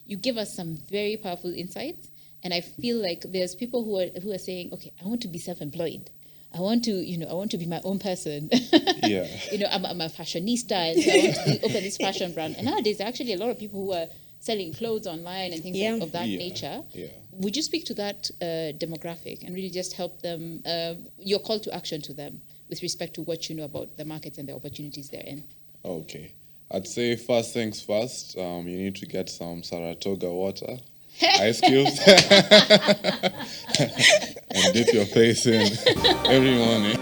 you give us some very powerful insights. And I feel like there's people who are saying, okay, I want to be self-employed. I want to be my own person. Yeah. I'm a fashionista, and so I want to open this fashion brand. And nowadays, there are actually a lot of people who are selling clothes online and things of that nature. Yeah. Would you speak to that demographic and really just help them, your call to action to them with respect to what you know about the markets and the opportunities they're in? Okay. I'd say first things first, you need to get some Saratoga water, ice cubes, and dip your face in every morning.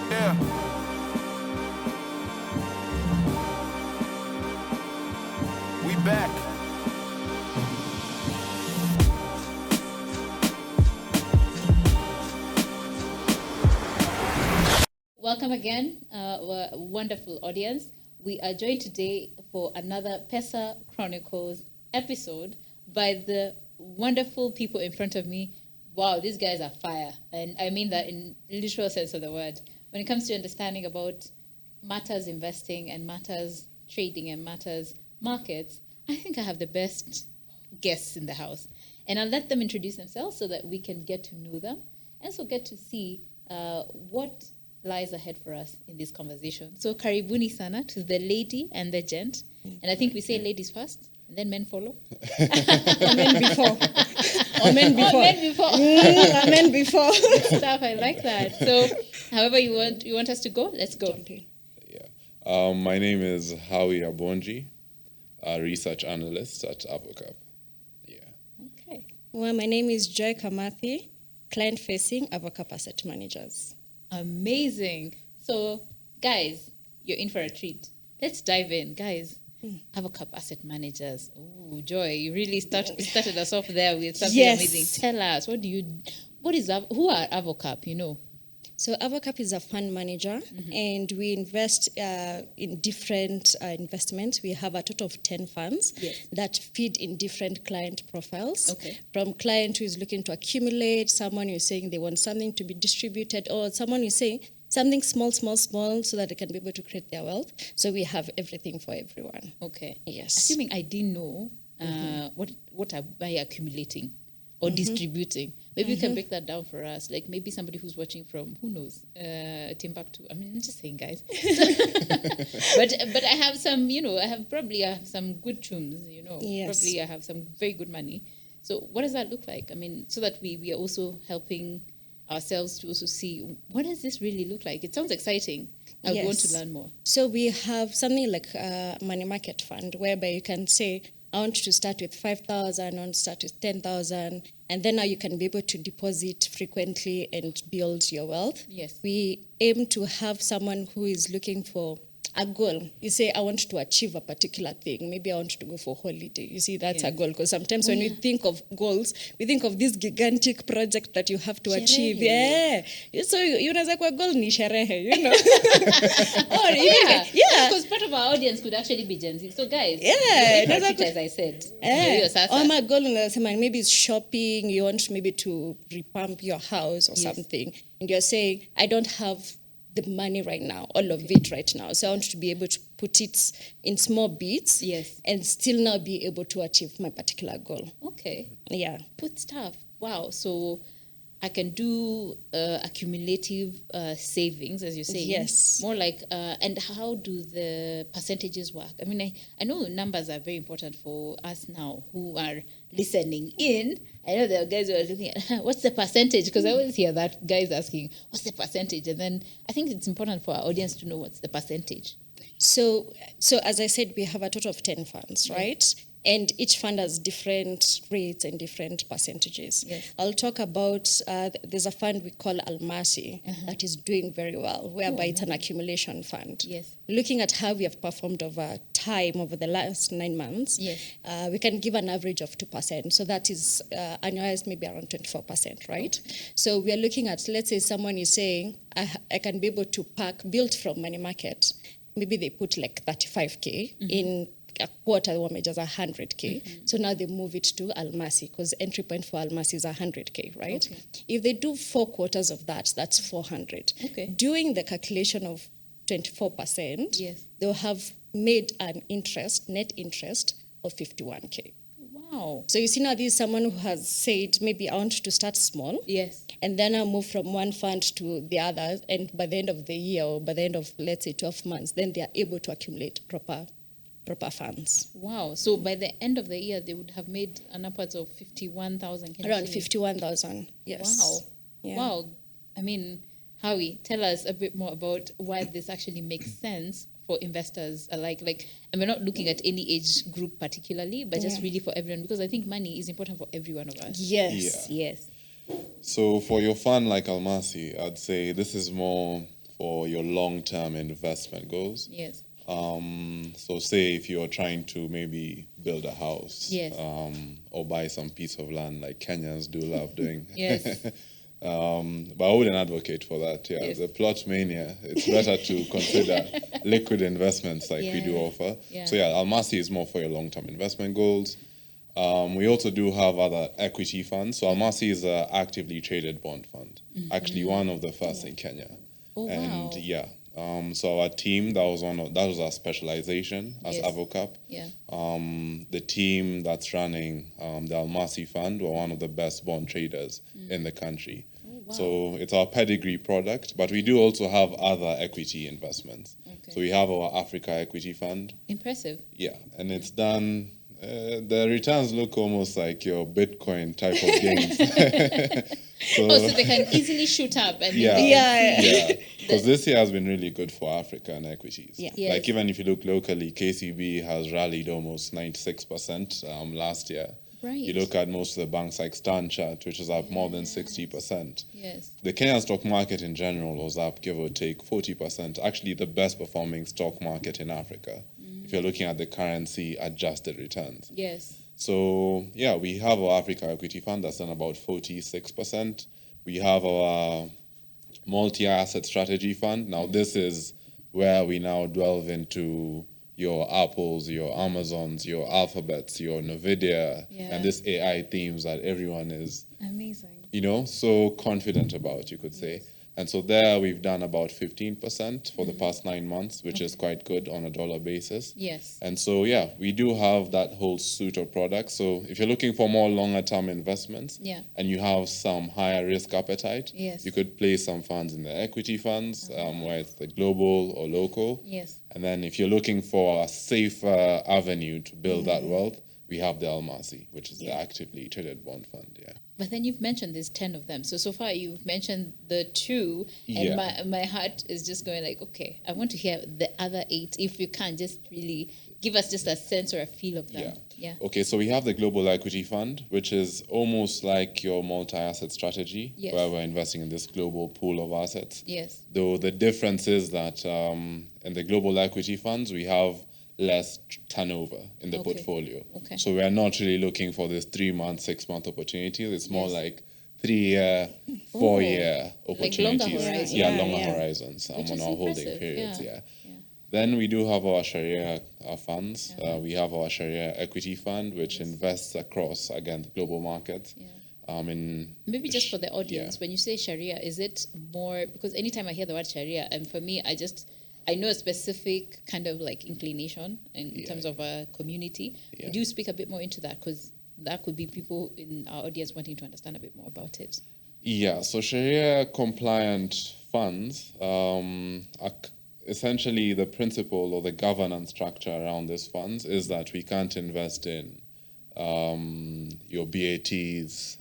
Yeah. We back. Welcome again, our wonderful audience. We are joined today for another Pesa Chronicles episode by the wonderful people in front of me. Wow, these guys are fire. And I mean that in literal sense of the word. When it comes to understanding about matters investing and matters trading and matters markets, I think I have the best guests in the house. And I'll let them introduce themselves so that we can get to know them and so get to see what lies ahead for us in this conversation. So karibuni sana to the lady and the gent. And I think we say ladies first and then men follow. Or men before. Or men before. Men before. Men before. Good stuff. I like that. So however you want us to go, let's go. Yeah. My name is Howie Abonji, a research analyst at Avocap. Yeah. Okay. Well, my name is Joy Kamathi, client-facing Avocap Asset Managers. Amazing. So, guys, you're in for a treat. Let's dive in. Guys, Avocap Asset Managers. Ooh, Joy, you really started us off there with something amazing. Tell us, who are Avocap, you know? So Avocap is a fund manager, and we invest in different investments. We have a total of 10 funds that feed in different client profiles. Okay. From client who is looking to accumulate, someone who's saying they want something to be distributed, or someone who's saying something small, so that they can be able to create their wealth. So we have everything for everyone. Okay. Yes. Assuming I didn't know what am I accumulating or distributing, maybe you can break that down for us. Like maybe somebody who's watching from, who knows, Timbuktu. I mean, I'm just saying, guys. but I have some, I have some good tunes, Yes. Probably I have some very good money. So what does that look like? I mean, so that we are also helping ourselves to also see, what does this really look like? It sounds exciting. I want to learn more. So we have something like a money market fund, whereby you can say, I want to start with 5,000, I want to start with 10,000, and then now you can be able to deposit frequently and build your wealth. Yes. We aim to have someone who is looking for a goal. You say, I want to achieve a particular thing. Maybe I want to go for holiday. You see, that's a goal. Because sometimes when we think of goals, we think of this gigantic project that you have to achieve. Yeah. So unaweza kwa goal ni sherehe, Or because part of our audience could actually be Gen Z. So guys, as I said. Or my goal maybe it's shopping. You want maybe to revamp your house or something. And you're saying, I don't have the money right now, all of it right now. So I want to be able to put it in small bits and still now be able to achieve my particular goal. Okay. Yeah. Good stuff. Wow. So I can do accumulative savings, as you say. Yes. More like, and how do the percentages work? I mean, I know numbers are very important for us now who are listening in. I know there are guys who are looking at, what's the percentage? Because I always hear that guys asking, what's the percentage? And then I think it's important for our audience to know what's the percentage. So as I said, we have a total of 10 funds, right? And each fund has different rates and different percentages. Yes. I'll talk about, there's a fund we call Almasi that is doing very well, whereby it's an accumulation fund. Yes. Looking at how we have performed over time, over the last 9 months, we can give an average of 2%. So that is annualized maybe around 24%, right? Okay. So we are looking at, let's say someone is saying, I can be able to build from money market. Maybe they put like 35K in a quarter, one measures 100K. So now they move it to Almasi because entry point for Almasi is 100K, right? Okay. If they do 4 quarters of that, that's 400. Okay. Doing the calculation of 24%, yes, they'll have made an net interest of 51K. Wow. So you see now, this is someone who has said, maybe I want to start small. Yes. And then I'll move from one fund to the other. And by the end of the year, or by the end of, let's say, 12 months, then they are able to accumulate proper funds. Wow. So by the end of the year, they would have made an upwards of 51,000. Around 51,000, yes. Wow. Yeah. Wow. I mean, Howie, tell us a bit more about why this actually makes sense for investors alike. Like, and we're not looking at any age group particularly, but just really for everyone, because I think money is important for every one of us. Yes. Yeah. Yes. So for your fund like Almasi, I'd say this is more for your long-term investment goals. Yes. So say if you're trying to maybe build a house, Yes. or buy some piece of land like Kenyans do love doing. Yes. But I wouldn't advocate for that. Yeah, Yes. the plot mania. It's better to consider liquid investments like we do Yes. offer. Yeah. So yeah, Almasi is more for your long-term investment goals. We also do have other equity funds. So Almasi is an actively traded bond fund. Actually, one of the first in Kenya. Oh, And wow. yeah, so our team, that was our specialization as Yes. Avocap. Yeah. The team that's running the Almasi Fund were one of the best bond traders in the country. wow. So it's our pedigree product, but we do also have other equity investments. Okay. So we have our Africa Equity Fund. Impressive. Yeah, and it's done. The returns look almost like your Bitcoin type of gains. So they can easily shoot up. And Yeah, Yeah. yeah. Because this year has been really good for African equities. Yeah. Yes. Like even if you look locally, KCB has rallied almost 96% last year. Right. You look at most of the banks like Stanchart, which is up more than 60%. Yes. The Kenyan stock market in general was up, give or take, 40%. Actually, the best performing stock market in Africa, if you're looking at the currency adjusted returns. Yes. So yeah, we have our Africa Equity Fund that's done about 46%. We have our multi-asset strategy fund. Now this is where we now delve into your Apples, your Amazons, your Alphabets, your Nvidia, Yeah. and this AI themes that everyone is, Amazing. so confident about, you could say. And so there we've done about 15% for the past 9 months, which is quite good on a dollar basis. Yes. And so, yeah, we do have that whole suite of products. So if you're looking for more longer term investments Yeah. and you have some higher risk appetite, Yes. you could place some funds in the equity funds, where it's the global or local. Yes. And then if you're looking for a safer avenue to build that wealth, we have the Almasi, which is the actively traded bond fund. Yeah. But then you've mentioned there's 10 of them. So far you've mentioned the two, and Yeah. my heart is just going like, okay, I want to hear the other 8. If you can, just really give us just a sense or a feel of them. Yeah. Okay, so we have the Global Equity Fund, which is almost like your multi-asset strategy, Yes. where we're investing in this global pool of assets. Yes. Though the difference is that in the Global Equity Funds, we have less turnover in the Okay. portfolio. Okay. So we are not really looking for this 3-month, 6-month opportunities. It's more Yes. like 3-year, 4-year opportunities. longer horizons. Yeah, Yeah, longer yeah. horizons Which on is our holding impressive, periods. yeah. Yeah. Then we do have our Sharia funds. We have our Sharia Equity Fund, which invests across, again, the global markets. In Maybe just for the audience, when you say Sharia, is it more, because anytime I hear the word Sharia, and for me, I know a specific kind of like inclination in terms of a community. Yeah. Would you speak a bit more into that? Because that could be people in our audience wanting to understand a bit more about it. Yeah, so Sharia compliant funds essentially the principle or the governance structure around these funds is that we can't invest in your BATs,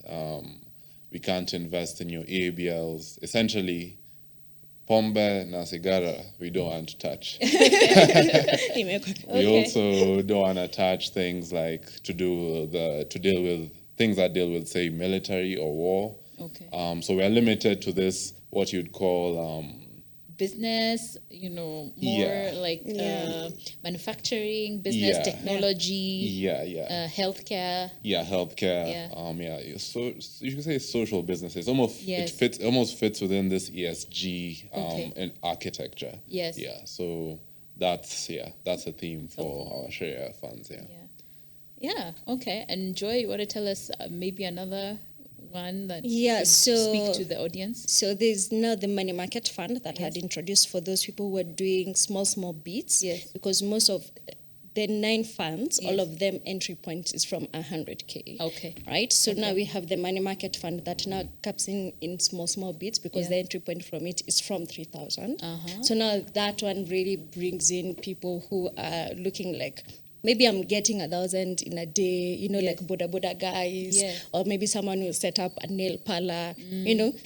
we can't invest in your ABLs. Essentially, pombe na sigara we don't want to touch. We also don't want to touch things like to deal with things that deal with, say, military or war. Okay. So we're limited to this, what you'd call Business, more like manufacturing, business, Yeah. technology, healthcare. Healthcare. Yeah. So you can say social businesses. Yes. It almost fits within this ESG Okay. and architecture. Yes. Yeah. So that's a theme for our Sharia funds. Yeah. Yeah. Okay. And Joy, you want to tell us maybe another one that Yeah, could so- speak to the audience? So there's now the money market fund that I had introduced for those people who are doing small bits. Yes. Because most of the 9 funds, all of them entry point is from 100K. Okay. Right? So now we have the money market fund that now caps in small bits because the entry point from it is from 3,000. So now that one really brings in people who are looking like, maybe I'm getting 1,000 in a day, like boda guys, or maybe someone will set up a nail parlor,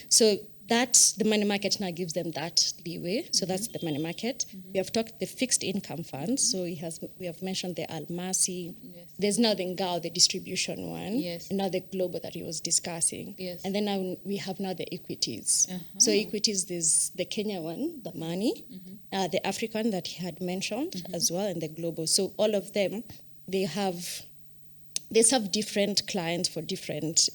So that's the money market now gives them that leeway. So that's the money market. We have talked the fixed income funds. So we have mentioned the Almasi. There's now the Ngao, the distribution one, and now the global that he was discussing. And then now we have now the equities. So equities, there's the Kenya one, the money, the African that he had mentioned as well, and the global. So all of them, they serve different clients for different,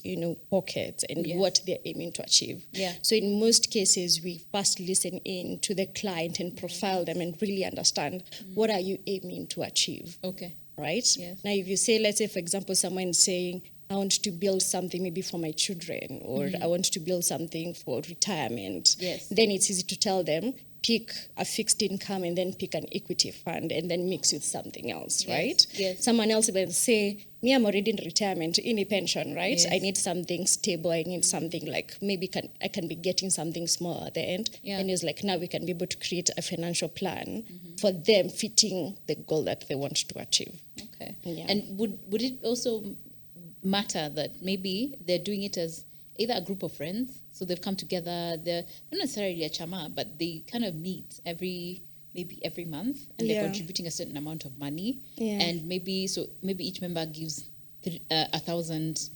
pockets and what they're aiming to achieve. So in most cases, we first listen in to the client and profile them and really understand what are you aiming to achieve. Okay. Right? Now, if you say, let's say, for example, someone is saying, I want to build something maybe for my children, or I want to build something for retirement, then it's easy to tell them, pick a fixed income and then pick an equity fund and then mix with something else, right? Someone else will say, me, I'm already in retirement, in a pension, right? I need something stable. I need something like maybe I can be getting something small at the end. And it's like, now we can be able to create a financial plan for them fitting the goal that they want to achieve. Okay. And would it also matter that maybe they're doing it as either a group of friends, so they've come together, they're not necessarily a chama, but they kind of meet every month, and they're contributing a certain amount of money, and maybe each member gives $1,000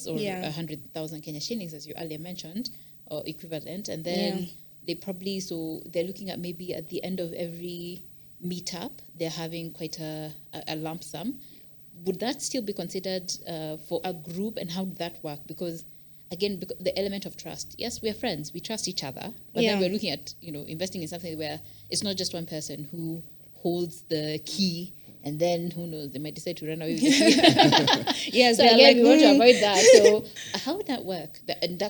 or 100,000 Kenya shillings, as you earlier mentioned, or equivalent, and then they're looking at maybe at the end of every meetup they're having quite a lump sum. Would that still be considered for a group, and how would that work? Because again, the element of trust. Yes, we're friends, we trust each other, but then we're looking at investing in something where it's not just one person who holds the key, and then who knows, they might decide to run away with the key. So again, we want to avoid that. So how would that work?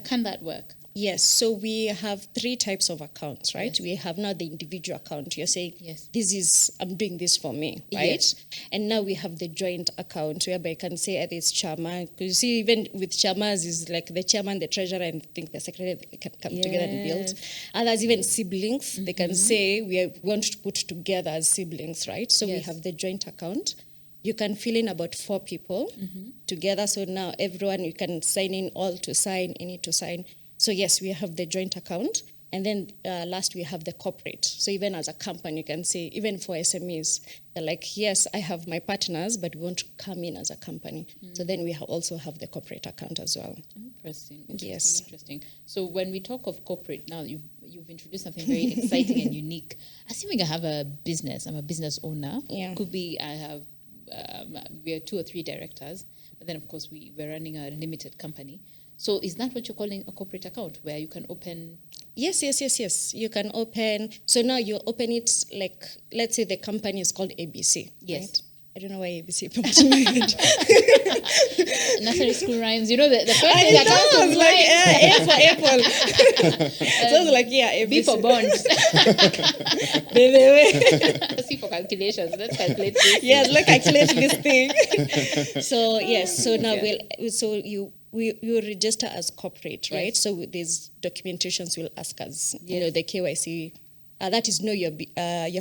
Can that work? Yes, so we have 3 types of accounts, right? We have now the individual account. You're saying, I'm doing this for me, right? And now we have the joint account, whereby you can say either it's chairman, because you see, even with chairmans, is like the chairman, the treasurer, and I think the secretary, they can come together and build. Others, even siblings, they can say, we want to put together as siblings, right? So we have the joint account. You can fill in about 4 people together. So now everyone, you can sign in, all to sign, any to sign. So yes, we have the joint account, and then last we have the corporate. So even as a company, you can say, even for SMEs, they're like, yes, I have my partners, but we want to come in as a company. So then we also have the corporate account as well. Interesting. So when we talk of corporate, now you've introduced something very exciting and unique. Assuming I have a business, I'm a business owner. Could be I have we are 2 or 3 directors, but then of course we're running a limited company. So is that what you're calling a corporate account, where you can open? Yes. You can open. So now you open it like, let's say the company is called ABC. Yes. Right? I don't know why ABC popped to my head. Nursery school rhymes. The first thing that comes to like A for apple. So I was like, ABC. B for bond. C for calculations. Let's calculate this. Yes, let's calculate this thing. So yes, so now we register as corporate, right? So these documentations will ask us, the KYC. That is know your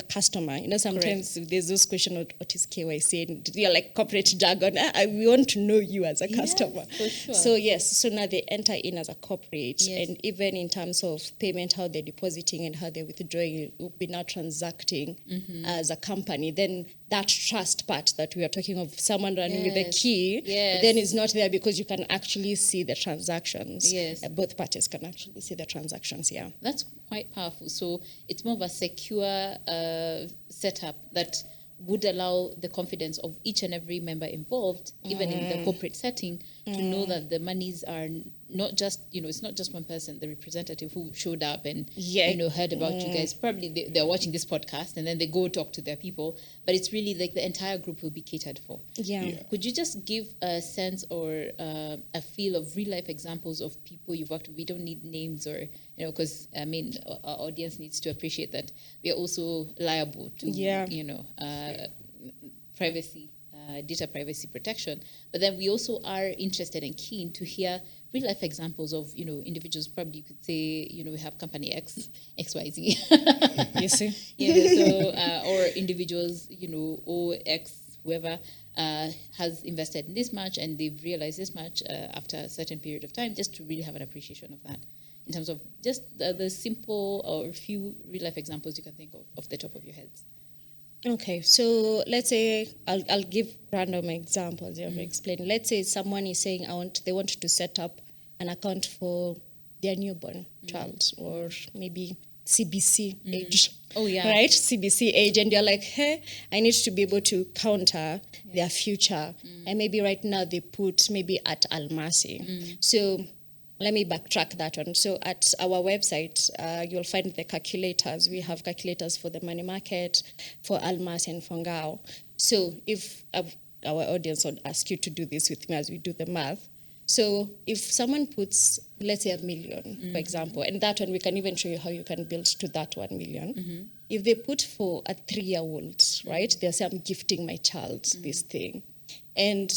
customer. Sometimes there's this question of what is KYC, and you're like corporate jargon. We want to know you as a customer. For sure. So yes, so now they enter in as a corporate, and even in terms of payment, how they're depositing and how they're withdrawing, will be now transacting as a company. Then that trust part that we are talking of, someone running with the key, then is not there, because you can actually see the transactions. Both parties can actually see the transactions. That's quite powerful. So it's more of a secure setup that would allow the confidence of each and every member involved, even in the corporate setting, to know that the monies are not just, it's not just one person, the representative who showed up and, heard about you guys. Probably they're watching this podcast and then they go talk to their people, but it's really like the entire group will be catered for. Could you just give a sense or a feel of real life examples of people you've worked with? We don't need names or, because our audience needs to appreciate that we are also liable to, privacy, data privacy protection. But then we also are interested and keen to hear real life examples of, individuals. Probably you could say, we have company X, XYZ. You see? Or individuals, or X, whoever has invested in this much and they've realized this much after a certain period of time, just to really have an appreciation of that in terms of just the simple or few real life examples you can think of off the top of your heads. Okay, so let's say I'll give random examples. You have explained. Let's say someone is saying they want to set up an account for their newborn child, or maybe CBC age. Oh yeah, right? CBC age, and you're like, hey, I need to be able to counter their future, and maybe right now they put maybe at Almasi. So let me backtrack that one. So at our website, you'll find the calculators. We have calculators for the money market, for Almas and for Ngao. So if our audience would ask you to do this with me as we do the math. So if someone puts, let's say, $1 million, for example, and that one, we can even show you how you can build to that 1 million. If they put for a 3-year-old, right, they'll say, I'm gifting my child this thing. And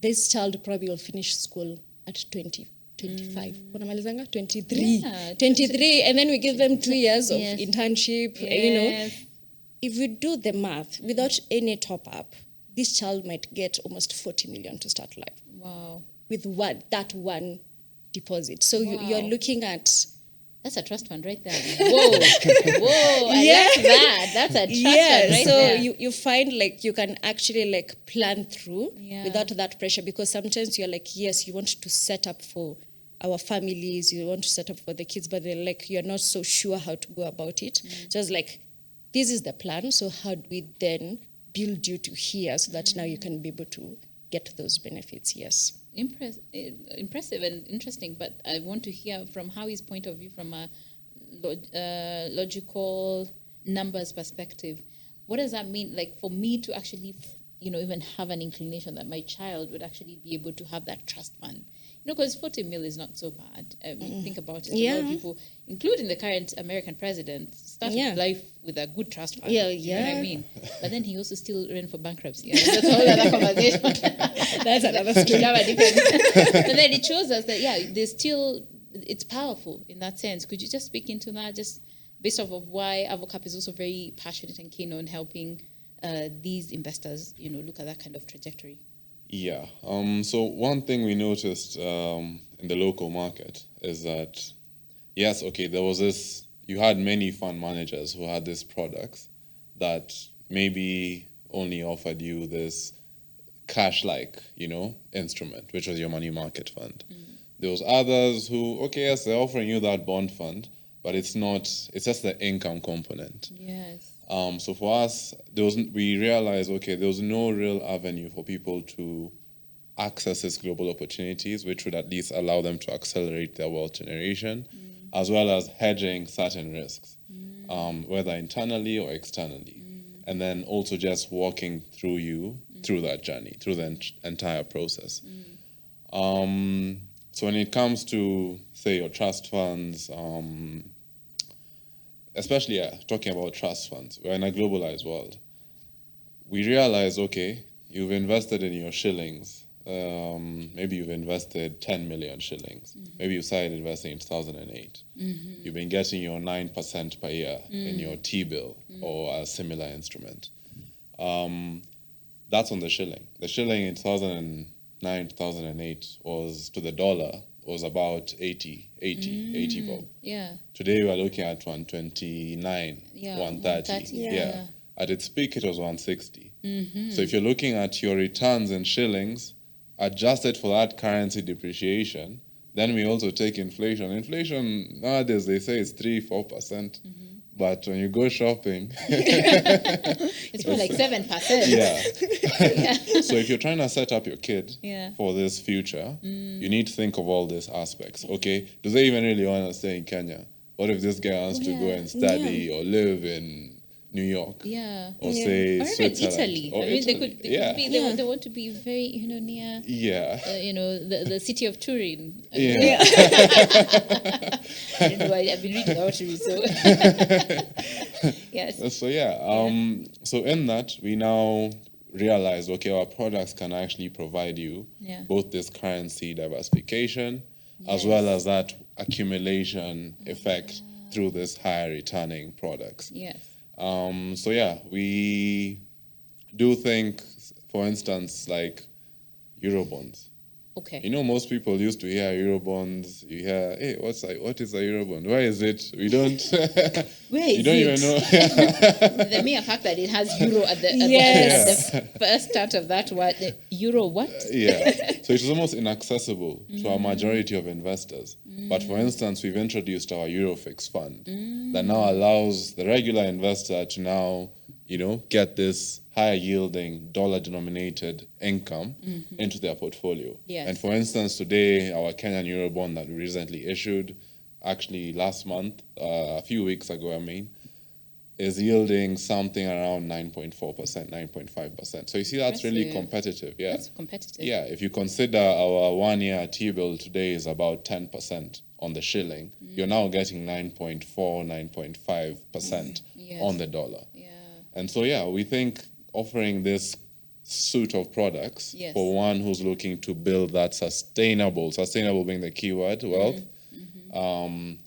this child probably will finish school at 25, 23, Yeah. 23, and then we give them 2 years of internship. If we do the math without any top up, this child might get almost 40 million to start life. Wow. With that one deposit. So you're looking at... That's a trust fund right there. Whoa, I like that. That's a trust fund right so there. you find like you can actually like plan through without that pressure, because sometimes you're like, yes, you want to set up for our families, you want to set up for the kids, but they're like, you're not so sure how to go about it. So it's like, this is the plan, so how do we then build you to here so that now you can be able to get those benefits? Yes. Impressive and interesting, but I want to hear from Howie's point of view, from a logical numbers perspective. What does that mean? Like for me to actually, even have an inclination that my child would actually be able to have that trust fund. Because 40 mil is not so bad. Think about it. A lot of people, including the current American president, started life with a good trust fund. You know what I mean? But then he also still ran for bankruptcy. That's a whole other conversation. That's another story. But then it shows us that, there's still, it's powerful in that sense. Could you just speak into that, just based off of why Avocap is also very passionate and keen on helping these investors, look at that kind of trajectory? Yeah. So one thing we noticed in the local market is that, yes, okay, there was this, you had many fund managers who had these products that maybe only offered you this cash-like, instrument, which was your money market fund. There was others who, okay, yes, they're offering you that bond fund, but it's just the income component. Yes. So for us, we realized, okay, there was no real avenue for people to access these global opportunities, which would at least allow them to accelerate their wealth generation, as well as hedging certain risks, whether internally or externally. And then also just walking through that journey, through the entire process. So when it comes to, say, your trust funds, especially talking about trust funds, we're in a globalized world. We realize, okay, you've invested in your shillings. Maybe you've invested 10 million shillings. Maybe you started investing in 2008. You've been getting your 9% per year in your T-bill or a similar instrument. That's on the shilling. The shilling in 2009, 2008 was, to the dollar, was about 80 bob. Yeah. Today we're looking at 129, 130. Yeah. At its peak, it was 160. So if you're looking at your returns in shillings, adjusted for that currency depreciation, then we also take inflation. Inflation nowadays, they say it's 3-4%. But when you go shopping, it's more like 7%. Yeah. So if you're trying to set up your kid for this future, you need to think of all these aspects. Okay, do they even really want to stay in Kenya? What if this guy wants to go and study or live in New York. Yeah. Or say Or even Switzerland. Italy. Or I mean, Italy. they could yeah. be, they want to be very, near, Yeah. the city of Turin. Yeah. I don't know why I've been reading about Turin, so. Yes. So so in that we now realize, okay, our products can actually provide you both this currency diversification as well as that accumulation effect through this higher returning products. Yes. So we do think, for instance, like Eurobonds. Okay. Most people used to hear Eurobonds. You hear, hey, what is a Eurobond? Where is it? We don't. Where you is don't it? even know. The mere fact that it has euro at the, Yes. at the first start of that word, the euro what? Yeah. So it is almost inaccessible to a majority of investors. But for instance, we've introduced our Eurofix fund that now allows the regular investor to now, get this higher yielding dollar denominated income into their portfolio. Yes. And for instance, today, our Kenyan Eurobond that we recently issued, actually last month, a few weeks ago, is yielding something around 9.4%, 9.5%. So you see, that's really competitive. Yeah. That's competitive. Yeah, if you consider our 1 year T-bill today is about 10% on the shilling, you're now getting 9.4, 9.5% on the dollar. Yeah. And so, we think offering this suite of products for one who's looking to build that sustainable being the keyword, wealth,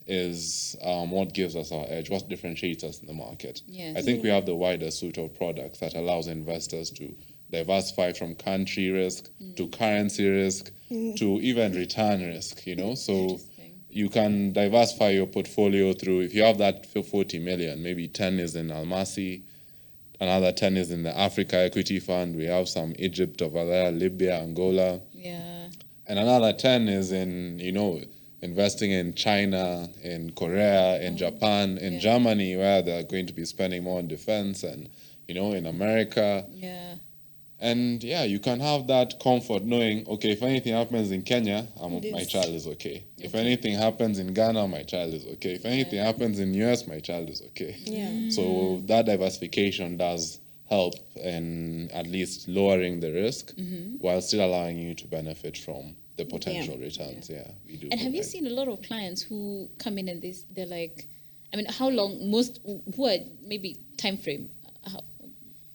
is what gives us our edge, what differentiates us in the market. Yes. I think we have the wider suite of products that allows investors to diversify from country risk to currency risk to even return risk, So you can diversify your portfolio through, if you have that 40 million, maybe 10 is in Almasi, another 10 is in the Africa Equity Fund. We have some Egypt over there, Libya, Angola. Yeah. And another 10 is in, investing in China, in Korea, in Japan, in Germany, where they're going to be spending more on defense, and, in America. Yeah. And you can have that comfort knowing, okay, if anything happens in Kenya, my child is okay. If anything happens in Ghana, my child is okay. If anything happens in US, my child is okay. Yeah. So that diversification does help in at least lowering the risk while still allowing you to benefit from the potential returns. Yeah, we do. And have you seen a lot of clients who come in and they're like, how long, who are maybe time frame?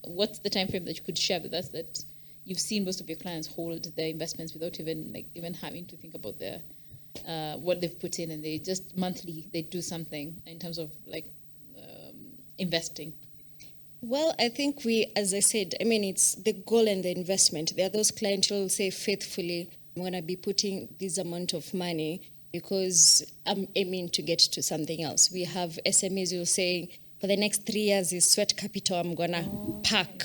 What's the time frame that you could share with us that you've seen most of your clients hold their investments without even having to think about their what they've put in, and they just monthly they do something in terms of investing? Well, I think as I said, it's the goal and the investment. There are those clients who will say faithfully, I'm going to be putting this amount of money because I'm aiming to get to something else. We have SMEs who will say, for the next 3 years is sweat capital, I'm going to pack,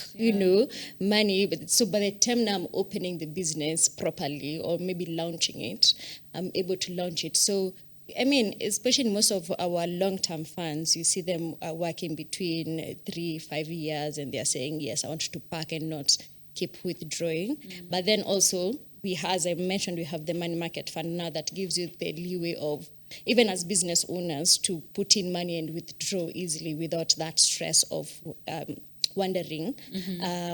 money. But so by the time now I'm opening the business properly or maybe launching it, I'm able to launch it. So, especially in most of our long-term funds, you see them working between 3-5 years, and they're saying, yes, I want to pack and not keep withdrawing. But then also, as I mentioned, we have the money market fund now that gives you the leeway of, even as business owners, to put in money and withdraw easily without that stress of wondering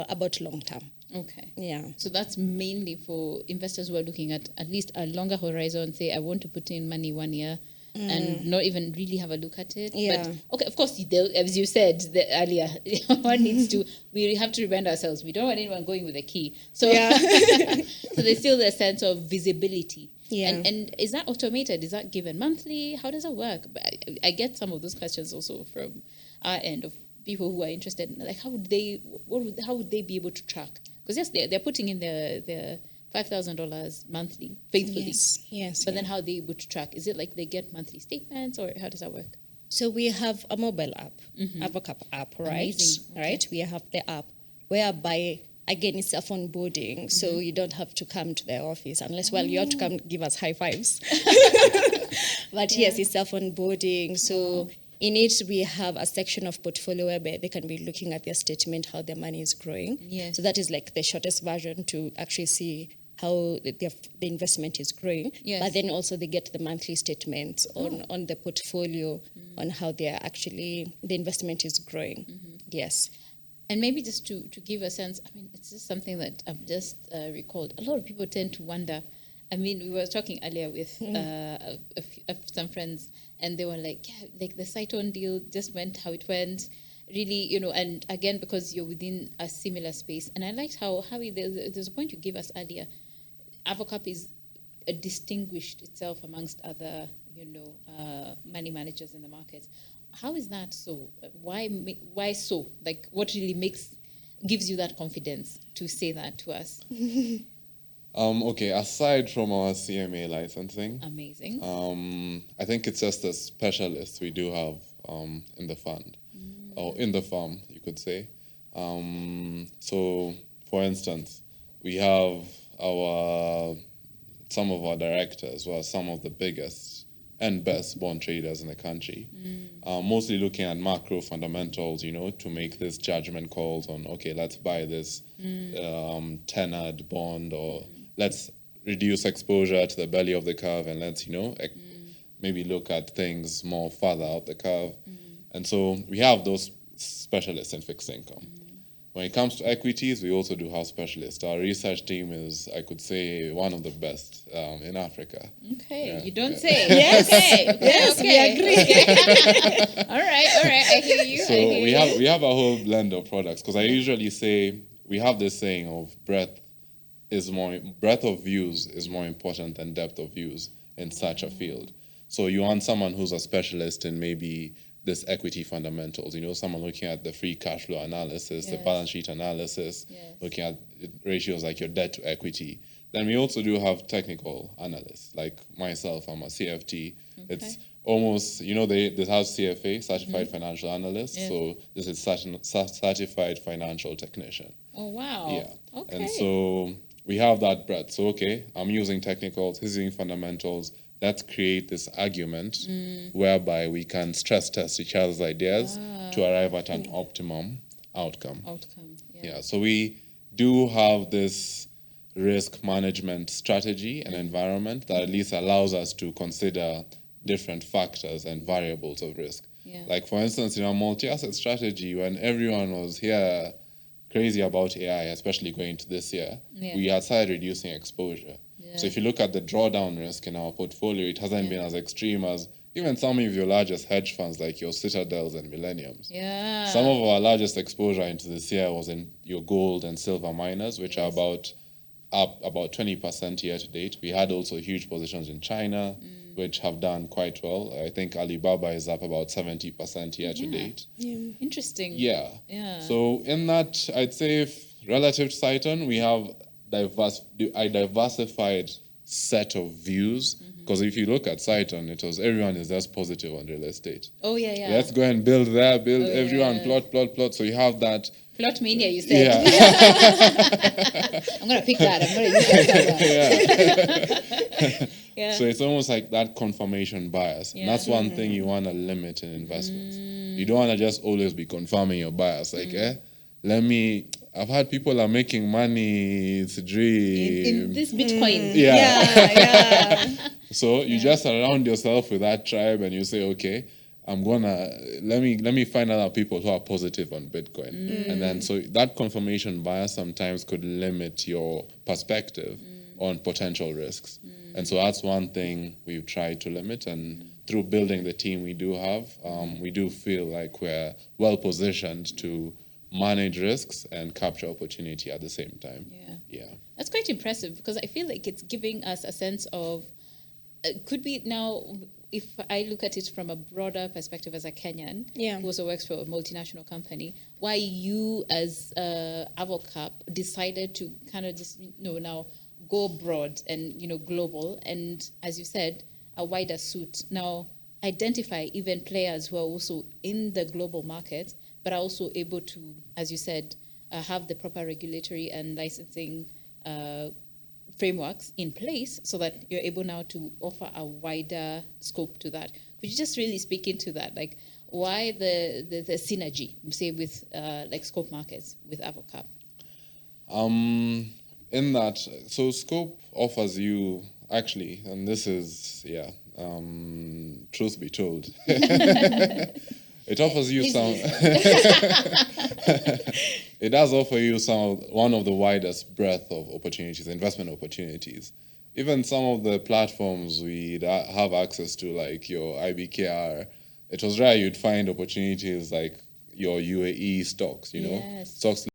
about long term. Okay. Yeah. So that's mainly for investors who are looking at least a longer horizon, say, I want to put in money 1 year and not even really have a look at it. Yeah. But, okay, of course, as you said earlier, one needs to, we have to remind ourselves, we don't want anyone going with a key. So, so there's still the sense of visibility. Yeah. And is that automated? Is that given monthly? How does that work? But I get some of those questions also from our end of people who are interested in, like, how would they be able to track? Because yes, they're putting in their $5,000 monthly faithfully. Yes. But then how are they able to track? Is it like they get monthly statements, or how does that work? So we have a mobile app, Avocap app, right? Amazing. Okay. Right. We have the app whereby, again, it's self-onboarding, so you don't have to come to the office unless, you have to come give us high fives. But yes, it's self-onboarding. So in it, we have a section of portfolio where they can be looking at their statement, how their money is growing. Yes. So that is like the shortest version to actually see how the investment is growing. Yes. But then also they get the monthly statements on the portfolio on how they are actually, the investment is growing. Yes. And maybe just to give a sense, I mean, it's just something that I've just recalled. A lot of people tend to wonder. I mean, we were talking earlier with some friends, and they were like, yeah, like the Cyton deal just went how it went. Really, you know, and again, because you're within a similar space. And I liked how there's a point you gave us earlier. Avocap is distinguished itself amongst other, you know, money managers in the market. How is that so? Why so? Like, what really gives you that confidence to say that to us? Okay, aside from our CMA licensing, Amazing. I think it's just a specialist we do have in the fund, or in the firm, you could say. So, for instance, we have some of our directors were some of the biggest and best bond traders in the country, mostly looking at macro fundamentals, you know, to make this judgment calls on, okay, let's buy this tenured bond, or let's reduce exposure to the belly of the curve, and let's, you know, maybe look at things more further out the curve. And so we have those specialists in fixed income. When it comes to equities, we also do have specialists. Our research team is, I could say, one of the best in Africa. Okay, Yeah, you don't yeah. say. Yes. Okay. Yes, we agree. Okay. All right. I hear you. So we have a whole blend of products, because I usually say we have this saying of breadth of views is more important than depth of views in such a field. So you want someone who's a specialist in maybe this equity fundamentals, you know, someone looking at the free cash flow analysis, the Yes. balance sheet analysis, Yes. looking at ratios like your debt to equity. Then we also do have technical analysts, like myself, I'm a CFT. Okay. It's almost, you know, they have CFA, Certified Financial Analyst, Yeah. so this is Certified Financial Technician. Oh wow. Yeah. Okay. And so we have that breadth. So, okay, I'm using technicals, he's using fundamentals. Let's create this argument whereby we can stress test each other's ideas to arrive at an optimum outcome. Yeah, so we do have this risk management strategy and environment that at least allows us to consider different factors and variables of risk. Yeah. Like, for instance, in our multi-asset strategy, when everyone was here crazy about AI, especially going into this year, we had started reducing exposure. So if you look at the drawdown risk in our portfolio, it hasn't been as extreme as even some of your largest hedge funds like your Citadels and Millenniums. Yeah. Some of our largest exposure into this year was in your gold and silver miners, which are up about 20% year to date. We had also huge positions in China, which have done quite well. I think Alibaba is up about 70% year to date. Interesting. Yeah. Yeah. So in that, I'd say relative to Cyton, we have a diversified set of views. Because if you look at Cyton, it was everyone is just positive on real estate. Oh yeah. Let's go and build there, everyone, yeah. plot. So you have that. Plot mania, you said. Yeah. I'm gonna pick that. I'm gonna use that. Yeah. So it's almost like that confirmation bias. And that's one thing you want to limit in investments. You don't want to just always be confirming your bias. Like, I've had people are making money, it's a dream. in this Bitcoin. Yeah. So you just surround yourself with that tribe and you say, okay, I'm gonna let me find other people who are positive on Bitcoin. And then so that confirmation bias sometimes could limit your perspective on potential risks. And so that's one thing we've tried to limit, and through building the team we do have, we do feel like we're well positioned to manage risks and capture opportunity at the same time. Yeah. That's quite impressive, because I feel like it's giving us a sense of, could be now, if I look at it from a broader perspective as a Kenyan who also works for a multinational company, why you as Avocap decided to kind of just, now go broad and, global, and as you said, a wider suit. Now, identify even players who are also in the global market, but are also able to, as you said, have the proper regulatory and licensing frameworks in place so that you're able now to offer a wider scope to that. Could you just really speak into that? Like, why the synergy, say, with like Scope Markets with Avocap? In that, so Scope offers you, actually, and this is, truth be told, It offers you Please, some. It does offer you one of the widest breadth of opportunities, investment opportunities. Even some of the platforms we have access to, like your IBKR, it was rare you'd find opportunities like your UAE stocks. Yes. Stocks